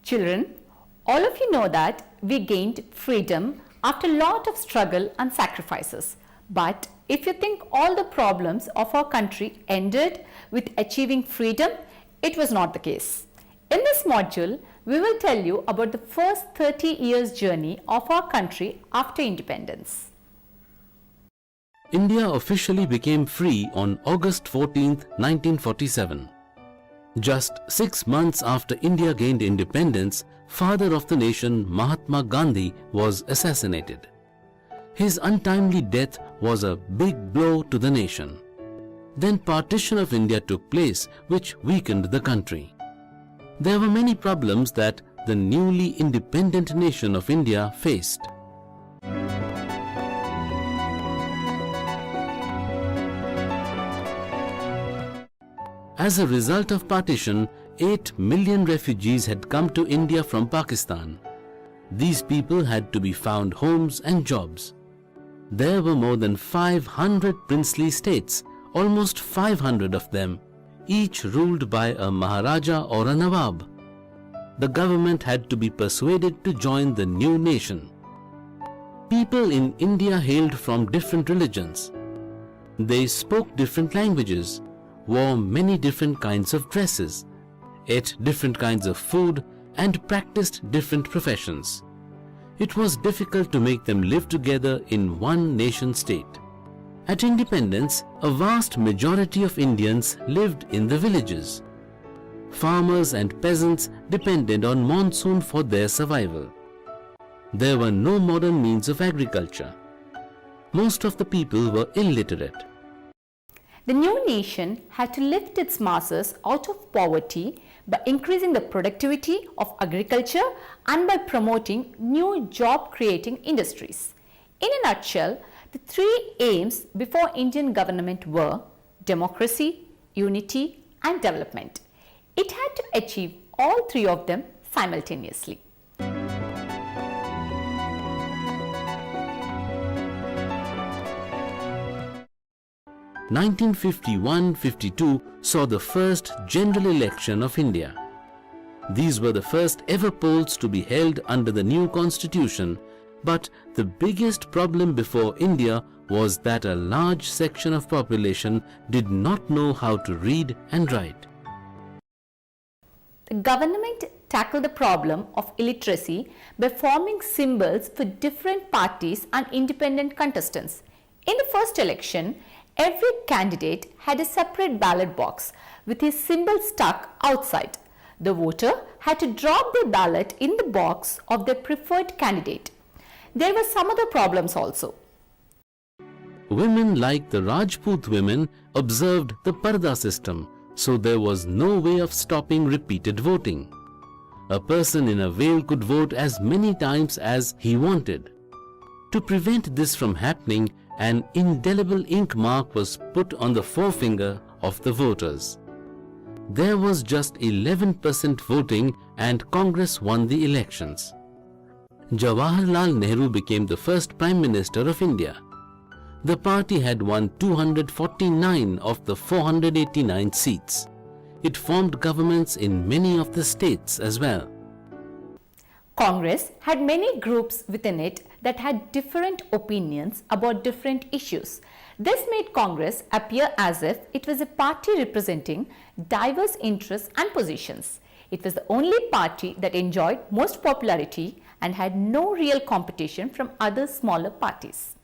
Children, all of you know that we gained freedom after a lot of struggle and sacrifices. But if you think all the problems of our country ended with achieving freedom, it was not the case. In this module, we will tell you about the first 30 years journey of our country after independence. India officially became free on August 14, 1947. Just 6 months after India gained independence, father of the nation Mahatma Gandhi was assassinated. His untimely death was a big blow to the nation. Then partition of India took place, which weakened the country. There were many problems that the newly independent nation of India faced. As a result of partition, 8 million refugees had come to India from Pakistan. These people had to be found homes and jobs. There were more than 500 princely states, almost 500 of them, each ruled by a Maharaja or a Nawab. The government had to be persuaded to join the new nation. People in India hailed from different religions. They spoke different languages, wore many different kinds of dresses, ate different kinds of food, and practiced different professions. It was difficult to make them live together in one nation state. At independence, a vast majority of Indians lived in the villages. Farmers and peasants depended on monsoon for their survival. There were no modern means of agriculture. Most of the people were illiterate. The new nation had to lift its masses out of poverty by increasing the productivity of agriculture and by promoting new job-creating industries. In a nutshell, the three aims before Indian government were democracy, unity, and development. It had to achieve all three of them simultaneously. 1951-52 saw the first general election of India. These were the first ever polls to be held under the new constitution, but the biggest problem before India was that a large section of population did not know how to read and write. The government tackled the problem of illiteracy by forming symbols for different parties and independent contestants. In the first election, every candidate had a separate ballot box with his symbol stuck outside. The voter had to drop their ballot in the box of their preferred candidate. There were some other problems also. Women like the Rajput women observed the Parda system, so there was no way of stopping repeated voting. A person in a veil could vote as many times as he wanted. To prevent this from happening, an indelible ink mark was put on the forefinger of the voters. There was just 11% voting and Congress won the elections. Jawaharlal Nehru became the first Prime Minister of India. The party had won 249 of the 489 seats. It formed governments in many of the states as well. Congress had many groups within it that had different opinions about different issues. This made Congress appear as if it was a party representing diverse interests and positions. It was the only party that enjoyed most popularity and had no real competition from other smaller parties.